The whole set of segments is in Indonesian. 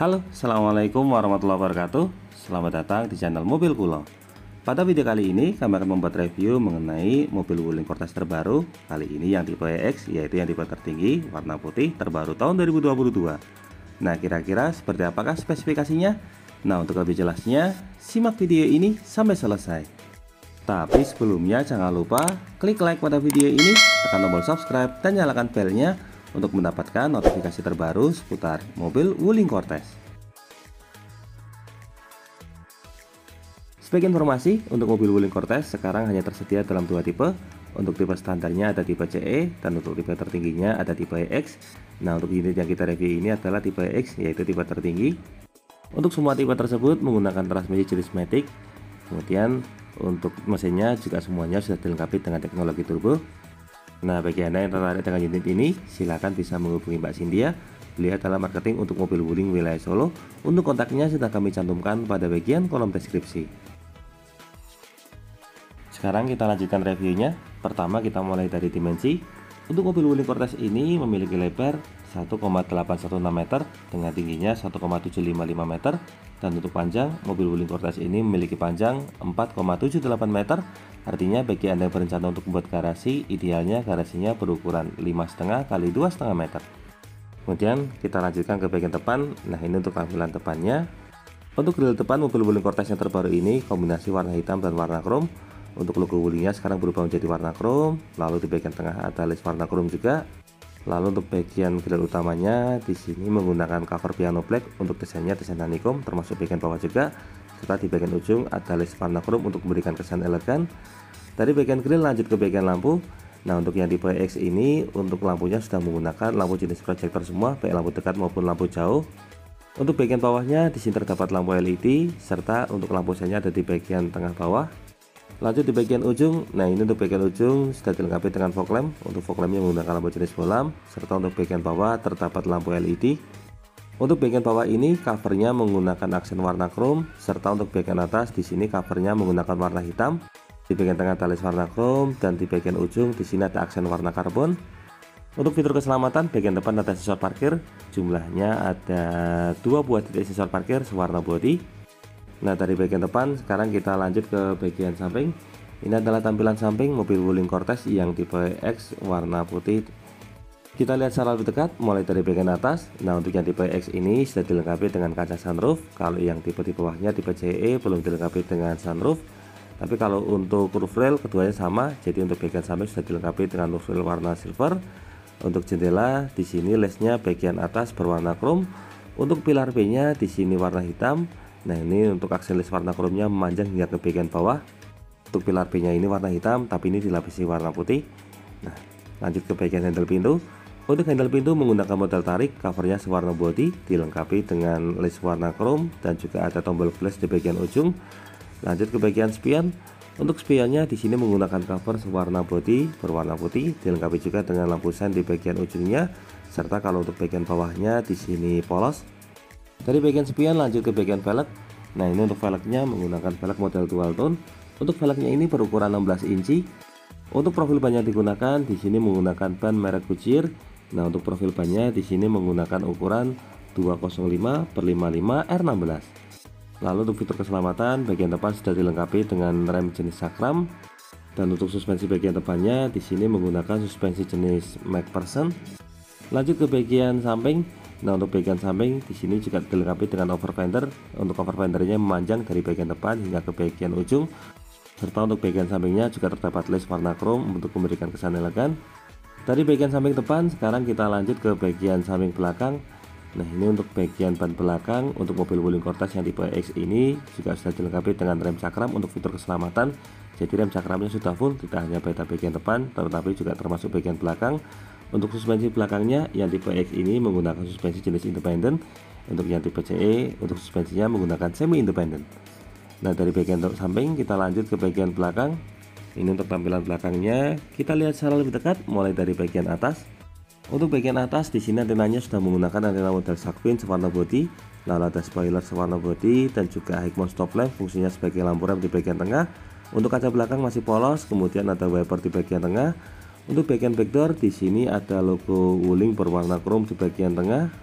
Halo, assalamualaikum warahmatullahi wabarakatuh. Selamat datang di channel Mobil Kulo. Pada video kali ini kami akan membuat review mengenai mobil Wuling Cortez terbaru. Kali ini yang tipe EX, yaitu yang tipe tertinggi, warna putih, terbaru tahun 2022. Nah, kira-kira seperti apakah spesifikasinya? Nah, untuk lebih jelasnya, simak video ini sampai selesai. Tapi sebelumnya jangan lupa klik like pada video ini, tekan tombol subscribe dan nyalakan belnya untuk mendapatkan notifikasi terbaru seputar mobil Wuling Cortez. Sebagai informasi, untuk mobil Wuling Cortez sekarang hanya tersedia dalam dua tipe. Untuk tipe standarnya ada tipe CE, dan untuk tipe tertingginya ada tipe EX. Nah, untuk unit yang kita review ini adalah tipe EX, yaitu tipe tertinggi. Untuk semua tipe tersebut menggunakan transmisi jenis matic. Kemudian untuk mesinnya juga semuanya sudah dilengkapi dengan teknologi turbo. Nah, bagi Anda yang tertarik dengan unit ini, silakan bisa menghubungi Mbak Cynthia. Beliau adalah marketing untuk mobil Wuling wilayah Solo. Untuk kontaknya sudah kami cantumkan pada bagian kolom deskripsi. Sekarang kita lanjutkan reviewnya. Pertama kita mulai dari dimensi. Untuk mobil Wuling Cortez ini memiliki lebar 1,816 meter dengan tingginya 1,755 meter. Dan untuk panjang, mobil Wuling Cortez ini memiliki panjang 4,78 meter. Artinya bagi Anda yang berencana untuk membuat garasi, idealnya garasinya berukuran 5,5 x 2,5 meter. Kemudian kita lanjutkan ke bagian depan. Nah, ini untuk tampilan depannya. Untuk grill depan mobil Wuling Cortez yang terbaru ini kombinasi warna hitam dan warna chrome. Untuk logo Wulingnya sekarang berubah menjadi warna chrome. Lalu di bagian tengah ada list warna chrome juga. Lalu untuk bagian grill utamanya di sini menggunakan cover piano black. Untuk desainnya desain honeycomb, termasuk bagian bawah juga. Serta di bagian ujung ada list warna chrome untuk memberikan kesan elegan. Dari bagian grill lanjut ke bagian lampu. Nah, untuk yang tipe X ini untuk lampunya sudah menggunakan lampu jenis proyektor semua, baik lampu dekat maupun lampu jauh. Untuk bagian bawahnya di sini terdapat lampu LED, serta untuk lampu senya ada di bagian tengah bawah. Lanjut di bagian ujung. Nah, ini untuk bagian ujung sudah dilengkapi dengan fog lamp. Untuk fog lampnya menggunakan lampu jenis bolam, serta untuk bagian bawah terdapat lampu LED. Untuk bagian bawah ini covernya menggunakan aksen warna chrome, serta untuk bagian atas di sini covernya menggunakan warna hitam. Di bagian tengah talis warna chrome dan di bagian ujung di sini ada aksen warna karbon. Untuk fitur keselamatan, bagian depan ada sensor parkir. Jumlahnya ada 2 buah titik sensor parkir sewarna body. Nah, dari bagian depan sekarang kita lanjut ke bagian samping. Ini adalah tampilan samping mobil Wuling Cortez yang tipe X warna putih. Kita lihat secara lebih dekat mulai dari bagian atas. Nah, untuk yang tipe X ini sudah dilengkapi dengan kaca sunroof. Kalau yang tipe bawahnya tipe CE belum dilengkapi dengan sunroof. Tapi kalau untuk roof rail keduanya sama. Jadi untuk bagian samping sudah dilengkapi dengan roof rail warna silver. Untuk jendela di sini lesnya bagian atas berwarna chrome. Untuk pilar B-nya di sini warna hitam. Nah, ini untuk aksen list warna chrome-nya memanjang hingga ke bagian bawah. Untuk pilar B-nya ini warna hitam, tapi ini dilapisi warna putih. Nah, lanjut ke bagian handle pintu. Untuk handle pintu menggunakan model tarik, covernya sewarna body, dilengkapi dengan list warna chrome dan juga ada tombol flash di bagian ujung. Lanjut ke bagian spion. Untuk spionnya di sini menggunakan cover sewarna body berwarna putih, dilengkapi juga dengan lampu sen di bagian ujungnya. Serta kalau untuk bagian bawahnya di sini polos. Dari bagian spion lanjut ke bagian velg. Nah, ini untuk velgnya menggunakan velg model dual tone. Untuk velgnya ini berukuran 16 inci. Untuk profil ban yang digunakan di sini menggunakan ban merek Goodyear. Nah, untuk profil bannya di sini menggunakan ukuran 205/55 R16. Lalu untuk fitur keselamatan bagian depan sudah dilengkapi dengan rem jenis Sakram. Dan untuk suspensi bagian depannya di sini menggunakan suspensi jenis MacPherson. Lanjut ke bagian samping. Nah, untuk bagian samping di sini juga dilengkapi dengan over fender. Untuk over fendernya memanjang dari bagian depan hingga ke bagian ujung. Serta untuk bagian sampingnya juga terdapat list warna chrome untuk memberikan kesan elegan. Dari bagian samping depan sekarang kita lanjut ke bagian samping belakang. Nah, ini untuk bagian ban belakang untuk mobil Wuling Cortez yang tipe X ini juga sudah dilengkapi dengan rem cakram untuk fitur keselamatan. Jadi rem cakramnya sudah full, tidak hanya pada bagian depan tetapi juga termasuk bagian belakang. Untuk suspensi belakangnya yang tipe X ini menggunakan suspensi jenis independen. Untuk yang tipe CE untuk suspensinya menggunakan semi independen. Nah, dari bagian samping kita lanjut ke bagian belakang. Ini untuk tampilan belakangnya. Kita lihat secara lebih dekat mulai dari bagian atas. Untuk bagian atas di sini antenanya sudah menggunakan antena model shark fin sewarna body. Lalu ada spoiler sewarna body dan juga high mount stop lamp fungsinya sebagai lampu rem di bagian tengah. Untuk kaca belakang masih polos, kemudian ada wiper di bagian tengah. Untuk bagian backdoor di sini ada logo Wuling berwarna chrome di bagian tengah.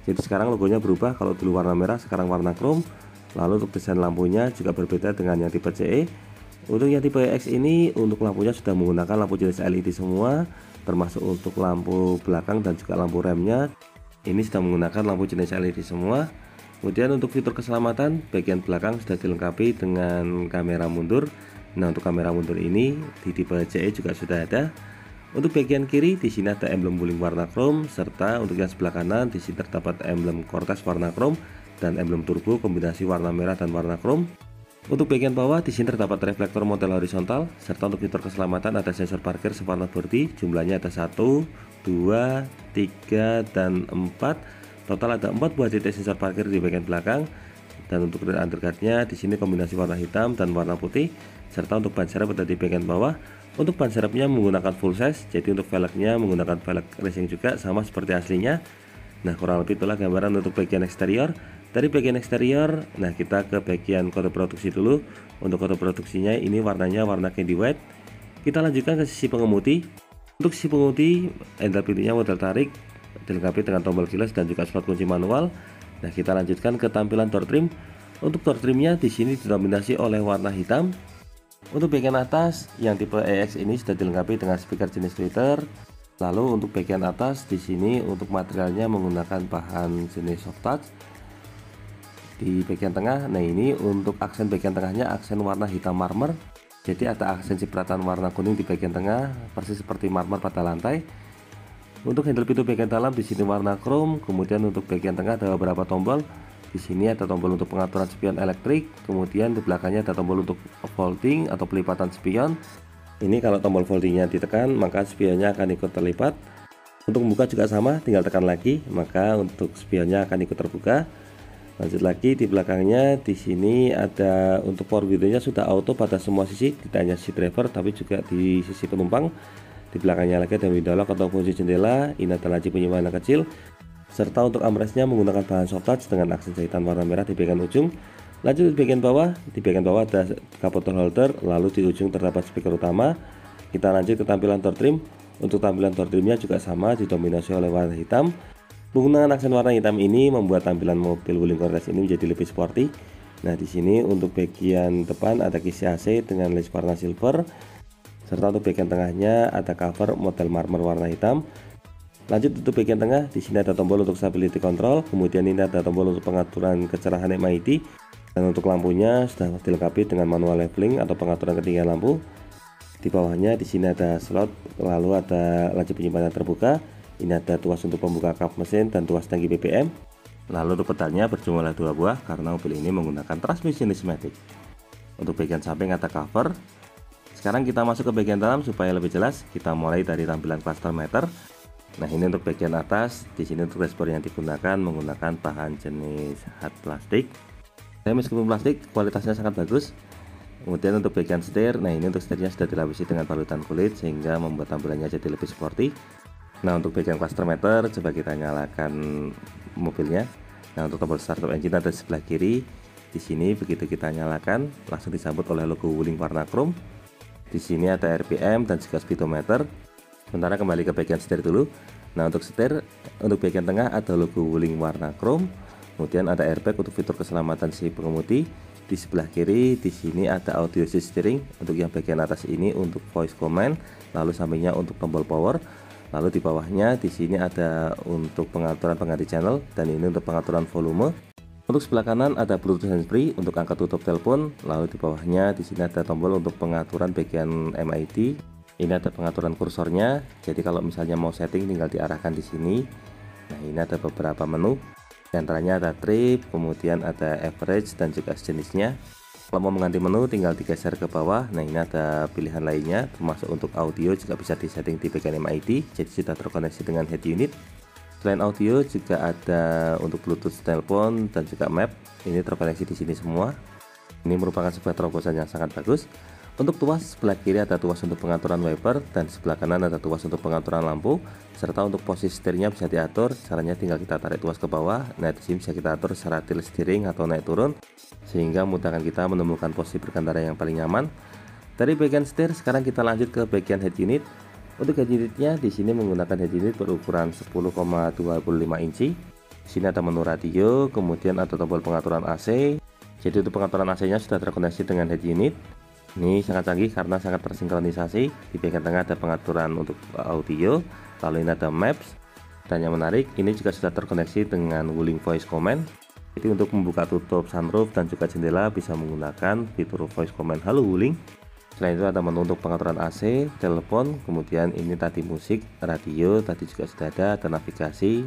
Jadi sekarang logonya berubah, kalau dulu warna merah sekarang warna chrome. Lalu untuk desain lampunya juga berbeda dengan yang tipe CE. Untuk yang tipe X ini untuk lampunya sudah menggunakan lampu jenis LED semua, termasuk untuk lampu belakang dan juga lampu remnya. Ini sudah menggunakan lampu jenis LED semua. Kemudian untuk fitur keselamatan, bagian belakang sudah dilengkapi dengan kamera mundur. Nah, untuk kamera mundur ini di tipe CE juga sudah ada. Untuk bagian kiri di sini ada emblem wuling warna chrome, serta untuk yang sebelah kanan di sini terdapat emblem Cortez warna chrome dan emblem turbo kombinasi warna merah dan warna chrome. Untuk bagian bawah di sini terdapat reflektor model horizontal, serta untuk fitur keselamatan ada sensor parkir smart body, jumlahnya ada 1, 2, 3, dan 4. Total ada 4 buah titik sensor parkir di bagian belakang. Dan untuk rear underguardnya di sini kombinasi warna hitam dan warna putih, serta untuk ban serep ada di bagian bawah. Untuk ban serepnya menggunakan full size, jadi untuk velgnya menggunakan velg racing juga sama seperti aslinya. Nah, kurang lebih itulah gambaran untuk bagian eksterior. Dari bagian eksterior, nah kita ke bagian kode produksi dulu. Untuk kode produksinya ini warnanya warna candy white. Kita lanjutkan ke sisi pengemudi. Untuk sisi pengemudi, handle pintunya model tarik, dilengkapi dengan tombol keyless dan juga slot kunci manual. Nah, kita lanjutkan ke tampilan door trim. Untuk door trimnya di sini didominasi oleh warna hitam. Untuk bagian atas yang tipe EX ini sudah dilengkapi dengan speaker jenis tweeter. Lalu untuk bagian atas di sini untuk materialnya menggunakan bahan jenis soft touch. Di bagian tengah, nah ini untuk aksen bagian tengahnya aksen warna hitam marmer. Jadi ada aksen cipratan warna kuning di bagian tengah, persis seperti marmer pada lantai. Untuk handle pintu bagian dalam di sini warna chrome. Kemudian untuk bagian tengah ada beberapa tombol. Di sini ada tombol untuk pengaturan spion elektrik. Kemudian di belakangnya ada tombol untuk folding atau pelipatan spion. Ini kalau tombol foldingnya ditekan maka spionnya akan ikut terlipat. Untuk membuka juga sama, tinggal tekan lagi maka untuk spionnya akan ikut terbuka. Lanjut lagi di belakangnya di sini ada untuk power window-nya sudah auto pada semua sisi, tidak hanya sisi driver tapi juga di sisi penumpang. Di belakangnya lagi ada window lock atau kunci jendela, ini ada laci penyimpanan kecil, serta untuk armrestnya menggunakan bahan soft touch dengan aksen jahitan warna merah di bagian ujung. Lanjut di bagian bawah ada cup holder, lalu di ujung terdapat speaker utama. Kita lanjut ke tampilan door trim. Untuk tampilan door trimnya juga sama, didominasi oleh warna hitam. Penggunaan aksen warna hitam ini membuat tampilan mobil wuling Cortez ini menjadi lebih sporty. Nah, di sini untuk bagian depan ada kisi AC dengan list warna silver, serta untuk bagian tengahnya ada cover model marmer warna hitam. Lanjut untuk bagian tengah, di sini ada tombol untuk stability control, kemudian ini ada tombol untuk pengaturan kecerahan MID, dan untuk lampunya sudah dilengkapi dengan manual leveling atau pengaturan ketinggian lampu. Di bawahnya di sini ada slot, lalu ada laci penyimpanan terbuka. Ini ada tuas untuk pembuka kap mesin dan tuas tangki BBM. Lalu untuk pedalnya berjumlah 2 buah karena mobil ini menggunakan transmisi jenis matic. Untuk bagian samping ada cover. Sekarang kita masuk ke bagian dalam supaya lebih jelas. Kita mulai dari tampilan cluster meter. Nah, ini untuk bagian atas. Di sini untuk dashboard yang digunakan menggunakan bahan jenis hard plastik. Meskipun plastik kualitasnya sangat bagus. Kemudian untuk bagian setir, nah ini untuk setirnya sudah dilapisi dengan balutan kulit sehingga membuat tampilannya jadi lebih sporty. Nah, untuk bagian cluster meter coba kita nyalakan mobilnya. Nah, untuk tombol start engine ada di sebelah kiri. Di sini begitu kita nyalakan langsung disambut oleh logo wuling warna chrome. Di sini ada RPM dan juga speedometer. Sementara kembali ke bagian setir dulu. Nah, untuk setir untuk bagian tengah ada logo wuling warna chrome. Kemudian ada airbag untuk fitur keselamatan si pengemudi. Di sebelah kiri di sini ada audio assist steering. Untuk yang bagian atas ini untuk voice command, lalu sampingnya untuk tombol power. Lalu di bawahnya di sini ada untuk pengaturan pengganti channel dan ini untuk pengaturan volume. Untuk sebelah kanan ada Bluetooth handsfree untuk angkat tutup telepon. Lalu di bawahnya di sini ada tombol untuk pengaturan bagian MID. Ini ada pengaturan kursornya. Jadi kalau misalnya mau setting tinggal diarahkan di sini. Nah, ini ada beberapa menu. Di antaranya ada trip, kemudian ada average dan juga sejenisnya. Kalau mau mengganti menu tinggal digeser ke bawah. Nah, ini ada pilihan lainnya termasuk untuk audio juga bisa disetting di bagian MID, jadi sudah terkoneksi dengan head unit. Selain audio juga ada untuk Bluetooth telepon dan juga map. Ini terkoneksi di sini semua. Ini merupakan sebuah terobosan yang sangat bagus. Untuk tuas sebelah kiri ada tuas untuk pengaturan wiper dan sebelah kanan ada tuas untuk pengaturan lampu, serta untuk posisi setirnya bisa diatur. Caranya tinggal kita tarik tuas ke bawah. Nah, di sini bisa kita atur secara tilt steering atau naik turun sehingga memudahkan kita menemukan posisi berkendara yang paling nyaman. Dari bagian setir sekarang kita lanjut ke bagian head unit. Untuk head unitnya di sini menggunakan head unit berukuran 10,25 inci. Di sini ada menu radio, kemudian ada tombol pengaturan AC. Jadi untuk pengaturan AC-nya sudah terkoneksi dengan head unit. Ini sangat canggih karena sangat tersinkronisasi. Di bagian tengah ada pengaturan untuk audio, lalu ini ada maps. Dan yang menarik, ini juga sudah terkoneksi dengan Wuling Voice Command. Jadi untuk membuka tutup sunroof dan juga jendela bisa menggunakan fitur voice command "Halo Wuling". Selain itu ada menu untuk pengaturan AC, telepon, kemudian ini tadi musik, radio, tadi juga sudah ada navigasi.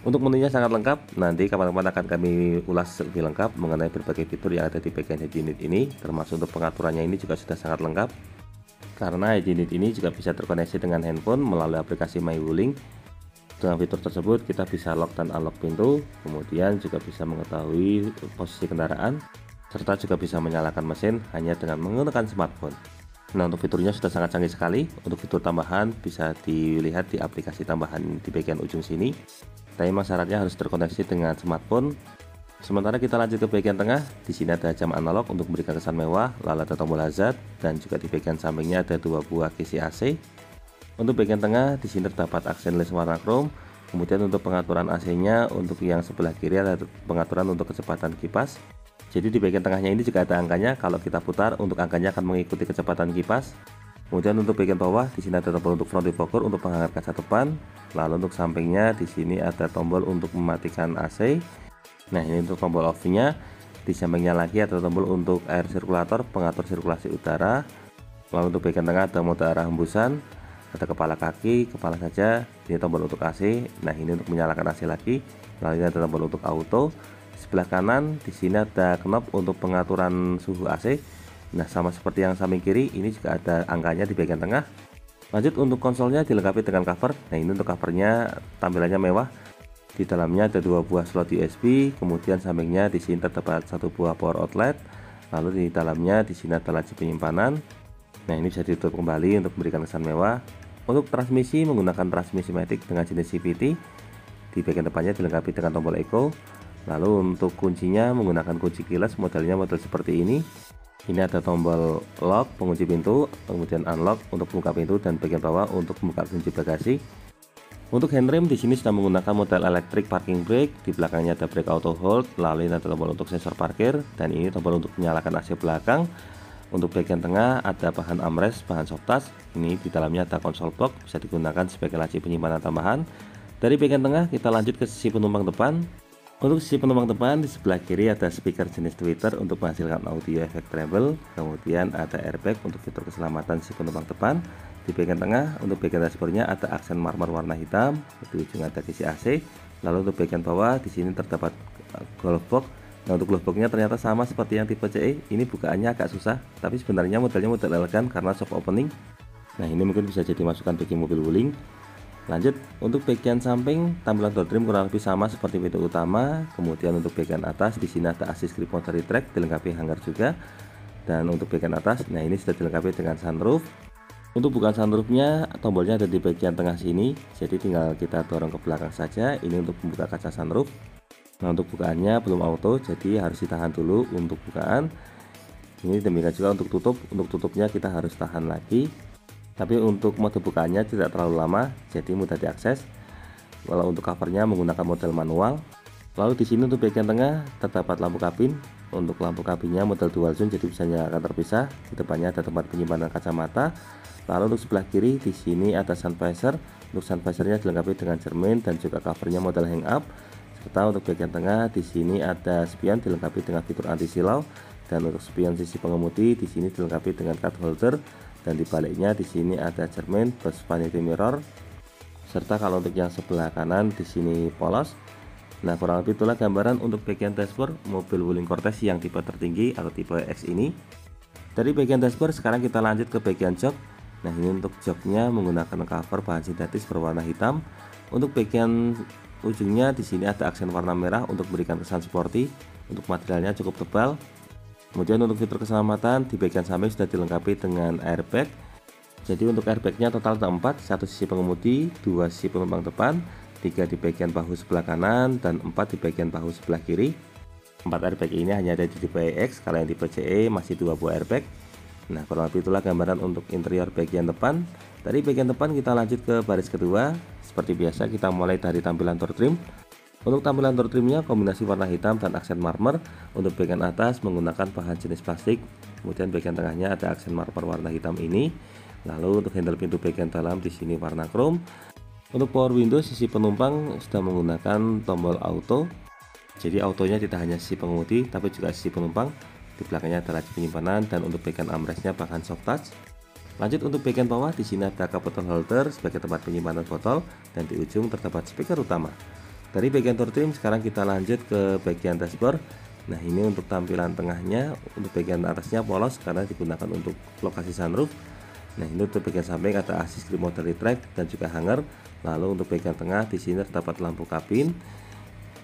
Untuk menunya sangat lengkap, nanti kapan-kapan akan kami ulas lebih lengkap mengenai berbagai fitur yang ada di bagian head unit ini, termasuk untuk pengaturannya ini juga sudah sangat lengkap. Karena head unit ini juga bisa terkoneksi dengan handphone melalui aplikasi My Wuling. Dengan fitur tersebut kita bisa lock dan unlock pintu, kemudian juga bisa mengetahui posisi kendaraan, serta juga bisa menyalakan mesin hanya dengan menggunakan smartphone. Nah, untuk fiturnya sudah sangat canggih sekali. Untuk fitur tambahan bisa dilihat di aplikasi tambahan di bagian ujung sini. Tapi memang syaratnya harus terkoneksi dengan smartphone. Sementara kita lanjut ke bagian tengah. Di sini ada jam analog untuk memberikan kesan mewah, lalu ada tombol hazard, dan juga di bagian sampingnya ada 2 buah kisi AC. Untuk bagian tengah di sini terdapat aksen led warna chrome. Kemudian untuk pengaturan AC-nya, untuk yang sebelah kiri ada pengaturan untuk kecepatan kipas. Jadi di bagian tengahnya ini juga ada angkanya. Kalau kita putar, untuk angkanya akan mengikuti kecepatan kipas. Kemudian untuk bagian bawah di sini ada tombol untuk front defogger untuk menghangatkan kaca depan. Lalu untuk sampingnya di sini ada tombol untuk mematikan AC. Nah, ini untuk tombol off-nya. Di sampingnya lagi ada tombol untuk air sirkulator, pengatur sirkulasi udara. Lalu untuk bagian tengah ada mode arah hembusan, ada kepala kaki, kepala saja. Ini tombol untuk AC. Nah, ini untuk menyalakan AC lagi. Lalu ini ada tombol untuk auto. Sebelah kanan di sini ada knob untuk pengaturan suhu AC. Nah, sama seperti yang samping kiri, ini juga ada angkanya di bagian tengah. Lanjut untuk konsolnya dilengkapi dengan cover. Nah, ini untuk covernya tampilannya mewah. Di dalamnya ada 2 buah slot USB, kemudian sampingnya di sini terdapat 1 buah power outlet. Lalu di dalamnya di sini ada laci penyimpanan. Nah, ini bisa ditutup kembali untuk memberikan kesan mewah. Untuk transmisi menggunakan transmisi matic dengan jenis CVT. Di bagian depannya dilengkapi dengan tombol eco. Lalu untuk kuncinya menggunakan kunci keyless, modelnya model seperti ini. Ini ada tombol lock pengunci pintu, kemudian unlock untuk membuka pintu, dan bagian bawah untuk membuka kunci bagasi. Untuk handrem di sini sudah menggunakan model electric parking brake. Di belakangnya ada brake auto hold, lalu ini ada tombol untuk sensor parkir, dan ini tombol untuk menyalakan AC belakang. Untuk bagian tengah ada bahan armrest, bahan soft touch. Ini di dalamnya ada konsol box, bisa digunakan sebagai laci penyimpanan tambahan. Dari bagian tengah kita lanjut ke sisi penumpang depan. Untuk sisi penumpang depan di sebelah kiri ada speaker jenis tweeter untuk menghasilkan audio efek treble, kemudian ada airbag untuk fitur keselamatan si penumpang depan. Di bagian tengah untuk bagian dashboardnya ada aksen marmer warna hitam, di ujung ada kisi AC. Lalu untuk bagian bawah di sini terdapat glove box. Nah, untuk glove boxnya ternyata sama seperti yang tipe CE. Ini bukaannya agak susah, tapi sebenarnya modelnya model elegan karena soft opening. Nah, ini mungkin bisa jadi masukan bagi mobil Wuling. Lanjut untuk bagian samping, tampilan door trim kurang lebih sama seperti pintu utama. Kemudian untuk bagian atas di sini ada assist grip monster track, dilengkapi hanger juga. Dan untuk bagian atas, nah ini sudah dilengkapi dengan sunroof. Untuk bukaan sunroofnya, tombolnya ada di bagian tengah sini, jadi tinggal kita dorong ke belakang saja. Ini untuk membuka kaca sunroof. Nah, untuk bukaannya belum auto, jadi harus ditahan dulu untuk bukaan. Ini demikian juga untuk tutup. Untuk tutupnya kita harus tahan lagi. Tapi untuk mode bukaannya tidak terlalu lama, jadi mudah diakses. Kalau untuk covernya menggunakan model manual. Lalu di sini untuk bagian tengah terdapat lampu kabin. Untuk lampu kabinnya model dual zone, jadi bisa nyalakan terpisah. Di depannya ada tempat penyimpanan kacamata. Lalu untuk sebelah kiri di sini ada sun visor. Untuk sun visornya dilengkapi dengan cermin dan juga covernya model hang up. Serta untuk bagian tengah di sini ada spion dilengkapi dengan fitur anti silau. Dan untuk spion sisi pengemudi di sini dilengkapi dengan card holder. Dan di baliknya di sini ada cermin plus vanity mirror. Serta kalau untuk yang sebelah kanan di sini polos. Nah, kurang lebih itulah gambaran untuk bagian dashboard mobil Wuling Cortez yang tipe tertinggi atau tipe X ini. Dari bagian dashboard sekarang kita lanjut ke bagian jok. Nah, ini untuk joknya menggunakan cover bahan sintetis berwarna hitam. Untuk bagian ujungnya di sini ada aksen warna merah untuk memberikan kesan sporty. Untuk materialnya cukup tebal. Kemudian untuk fitur keselamatan di bagian samping sudah dilengkapi dengan airbag. Jadi untuk airbagnya total ada 4, satu sisi pengemudi, 2 sisi penumpang depan, 3 di bagian bahu sebelah kanan, dan 4 di bagian bahu sebelah kiri. 4 airbag ini hanya ada di tipe X, kalau yang tipe CE masih 2 buah airbag. Nah, kurang lebih itulah gambaran untuk interior bagian depan. Dari bagian depan kita lanjut ke baris kedua. Seperti biasa kita mulai dari tampilan door trim. Untuk tampilan door trimnya kombinasi warna hitam dan aksen marmer. Untuk bagian atas menggunakan bahan jenis plastik, kemudian bagian tengahnya ada aksen marmer warna hitam ini. Lalu untuk handle pintu bagian dalam di sini warna chrome. Untuk power window sisi penumpang sudah menggunakan tombol auto. Jadi autonya tidak hanya sisi pengemudi tapi juga sisi penumpang. Di belakangnya ada laci penyimpanan dan untuk bagian armrestnya bahan soft touch. Lanjut untuk bagian bawah, di sini ada cup bottle holder sebagai tempat penyimpanan botol dan di ujung terdapat speaker utama. Dari bagian door trim sekarang kita lanjut ke bagian dashboard. Nah, ini untuk tampilan tengahnya, untuk bagian atasnya polos karena digunakan untuk lokasi sunroof. Nah, ini untuk bagian samping ada assist remote retract dan juga hanger. Lalu untuk bagian tengah di sini terdapat lampu kabin.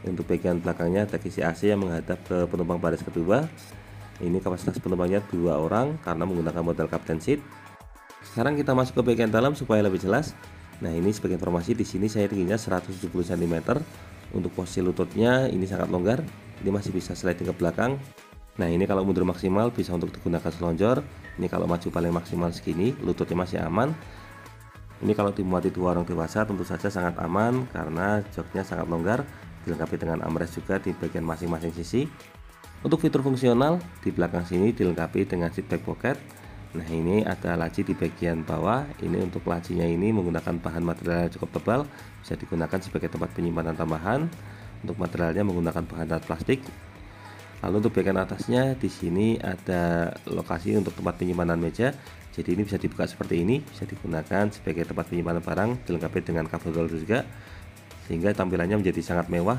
Untuk bagian belakangnya ada kisi AC yang menghadap ke penumpang baris kedua. Ini kapasitas penumpangnya 2 orang karena menggunakan model captain seat. Sekarang kita masuk ke bagian dalam supaya lebih jelas. Nah, ini sebagai informasi di sini saya tingginya 170 cm. Untuk posisi lututnya ini sangat longgar. Ini masih bisa sliding ke belakang. Nah, ini kalau mundur maksimal bisa untuk digunakan selonjor. Ini kalau maju paling maksimal segini, lututnya masih aman. Ini kalau dimuati 2 orang dewasa tentu saja sangat aman karena joknya sangat longgar, dilengkapi dengan armrest juga di bagian masing-masing sisi. Untuk fitur fungsional di belakang sini dilengkapi dengan seat back pocket. Nah, ini ada laci di bagian bawah. Ini untuk lacinya ini menggunakan bahan material yang cukup tebal, bisa digunakan sebagai tempat penyimpanan tambahan. Untuk materialnya menggunakan bahan plastik. Lalu untuk bagian atasnya di sini ada lokasi untuk tempat penyimpanan meja. Jadi ini bisa dibuka seperti ini, bisa digunakan sebagai tempat penyimpanan barang, dilengkapi dengan cup holder juga, sehingga tampilannya menjadi sangat mewah.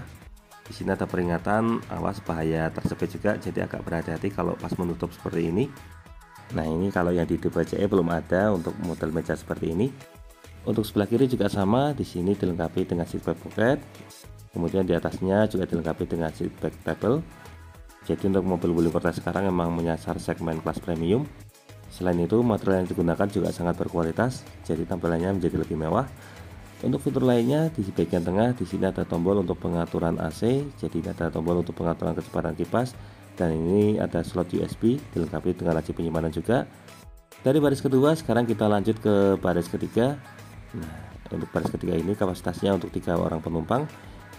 Di sini ada peringatan awas bahaya tersebut juga, jadi agak berhati-hati kalau pas menutup seperti ini. Nah, ini kalau yang di depan CE belum ada untuk model meja seperti ini. Untuk sebelah kiri juga sama, di sini dilengkapi dengan seat back pocket. Kemudian di atasnya juga dilengkapi dengan seat back table. Jadi untuk mobil Wuling Cortez sekarang memang menyasar segmen kelas premium. Selain itu material yang digunakan juga sangat berkualitas, jadi tampilannya menjadi lebih mewah. Untuk fitur lainnya di bagian tengah di sini ada tombol untuk pengaturan AC, jadi ini ada tombol untuk pengaturan kecepatan kipas, dan ini ada slot USB dilengkapi dengan laci penyimpanan juga. Dari baris kedua sekarang kita lanjut ke baris ketiga. Nah, untuk baris ketiga ini kapasitasnya untuk 3 orang penumpang.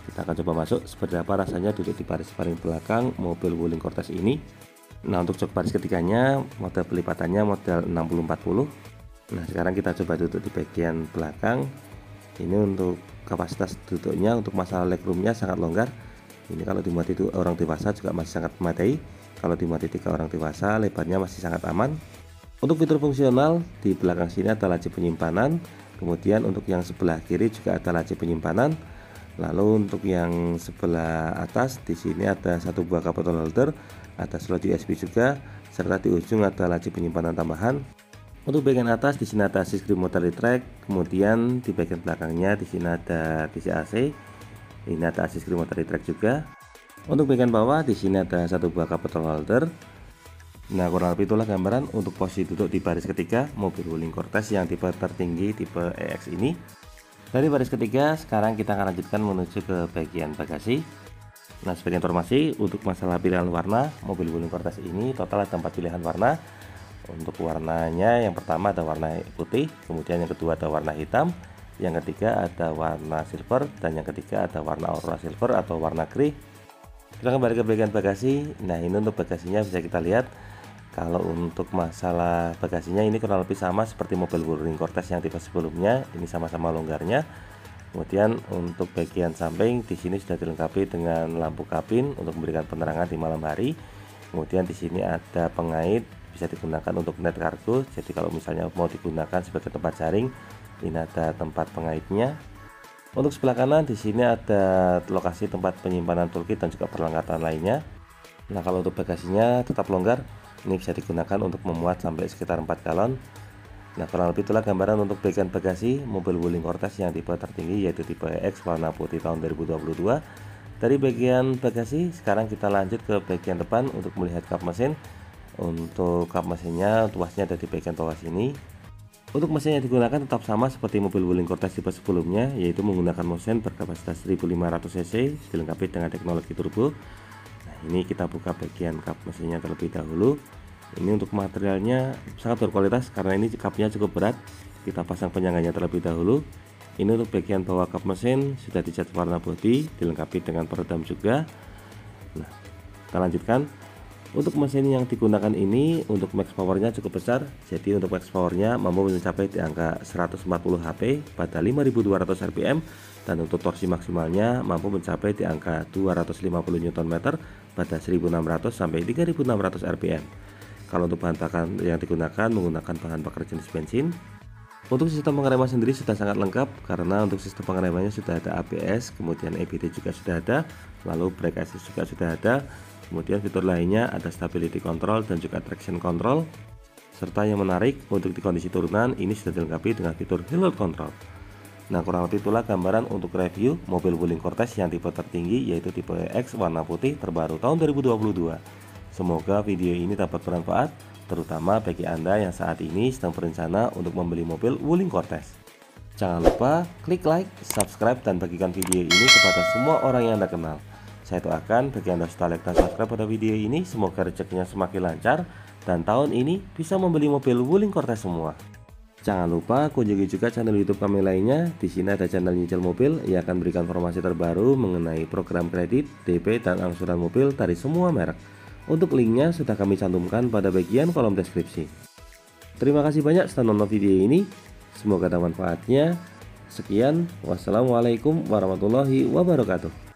Kita akan coba masuk seperti apa rasanya duduk di baris paling belakang mobil Wuling Cortez ini. Nah, untuk jok baris ketiganya model pelipatannya model 60-40. Nah, sekarang kita coba duduk di bagian belakang. Ini untuk kapasitas duduknya, untuk masalah legroomnya sangat longgar. Ini kalau dimuati 2 orang dewasa juga masih sangat memadai. Kalau dimuati 3 orang dewasa lebarnya masih sangat aman. Untuk fitur fungsional di belakang sini ada laci penyimpanan. Kemudian untuk yang sebelah kiri juga ada laci penyimpanan. Lalu untuk yang sebelah atas di sini ada 1 buah cup bottle holder, ada slot USB juga, serta di ujung ada laci penyimpanan tambahan. Untuk bagian atas di sini ada assist remote retract, kemudian di bagian belakangnya di sini ada kisi AC. Ini ada assist remote retract juga. Untuk bagian bawah di sini ada 1 buah cup bottle holder. Nah, kurang lebih itulah gambaran untuk posisi duduk di baris ketiga mobil Wuling Cortez yang tipe tertinggi tipe EX ini. Dari baris ketiga sekarang kita akan lanjutkan menuju ke bagian bagasi. Nah, sebagai informasi untuk masalah pilihan warna, mobil Wuling Cortez ini total ada 4 pilihan warna. Untuk warnanya yang pertama ada warna putih, kemudian yang kedua ada warna hitam, yang ketiga ada warna silver, dan yang ketiga ada warna aurora silver atau warna grey. Kita kembali ke bagian bagasi. Nah, ini untuk bagasinya bisa kita lihat. Kalau untuk masalah bagasinya ini kurang lebih sama seperti mobil Wuling Cortez yang tipe sebelumnya, ini sama-sama longgarnya. Kemudian untuk bagian samping di sini sudah dilengkapi dengan lampu kabin untuk memberikan penerangan di malam hari. Kemudian di sini ada pengait, bisa digunakan untuk net kargo. Jadi kalau misalnya mau digunakan sebagai tempat jaring, ini ada tempat pengaitnya. Untuk sebelah kanan di sini ada lokasi tempat penyimpanan toolkit dan juga perlengkapan lainnya. Nah, kalau untuk bagasinya tetap longgar. Ini bisa digunakan untuk memuat sampai sekitar 4 galon. Nah, kurang lebih itulah gambaran untuk bagian bagasi mobil Wuling Cortez yang tipe tertinggi yaitu tipe EX warna putih tahun 2022. Dari bagian bagasi sekarang kita lanjut ke bagian depan untuk melihat kap mesin. Untuk kap mesinnya tuasnya ada di bagian bawah sini. Untuk mesin yang digunakan tetap sama seperti mobil Wuling Cortez tipe sebelumnya, yaitu menggunakan mesin berkapasitas 1500 cc dilengkapi dengan teknologi turbo. Ini kita buka bagian kap mesinnya terlebih dahulu. Ini untuk materialnya sangat berkualitas karena ini kapnya cukup berat. Kita pasang penyangganya terlebih dahulu. Ini untuk bagian bawah kap mesin sudah dicat warna bodi, dilengkapi dengan peredam juga. Nah, kita lanjutkan. Untuk mesin yang digunakan ini untuk max powernya cukup besar, jadi untuk max powernya mampu mencapai di angka 140 HP pada 5200 rpm, dan untuk torsi maksimalnya mampu mencapai di angka 250 Nm pada 1600 sampai 3600 rpm. Kalau untuk bahan bakar yang digunakan menggunakan bahan bakar jenis bensin. Untuk sistem pengereman sendiri sudah sangat lengkap, karena untuk sistem pengeremannya sudah ada ABS, kemudian EBD juga sudah ada, lalu brake assist juga sudah ada. Kemudian fitur lainnya ada stability control dan juga traction control. Serta yang menarik, untuk di kondisi turunan ini sudah dilengkapi dengan fitur hill hold control. Nah, kurang lebih itulah gambaran untuk review mobil Wuling Cortez yang tipe tertinggi, yaitu tipe X warna putih terbaru tahun 2022. Semoga video ini dapat bermanfaat, terutama bagi Anda yang saat ini sedang berencana untuk membeli mobil Wuling Cortez. Jangan lupa klik like, subscribe, dan bagikan video ini kepada semua orang yang Anda kenal. Saya doakan bagi Anda sudah like dan subscribe pada video ini, semoga rezekinya semakin lancar dan tahun ini bisa membeli mobil Wuling Cortez semua. Jangan lupa kunjungi juga channel YouTube kami lainnya. Di sini ada channel nyicil mobil yang akan berikan informasi terbaru mengenai program kredit, DP, dan angsuran mobil dari semua merek. Untuk linknya sudah kami cantumkan pada bagian kolom deskripsi. Terima kasih banyak sudah nonton video ini. Semoga ada manfaatnya. Sekian, wassalamualaikum warahmatullahi wabarakatuh.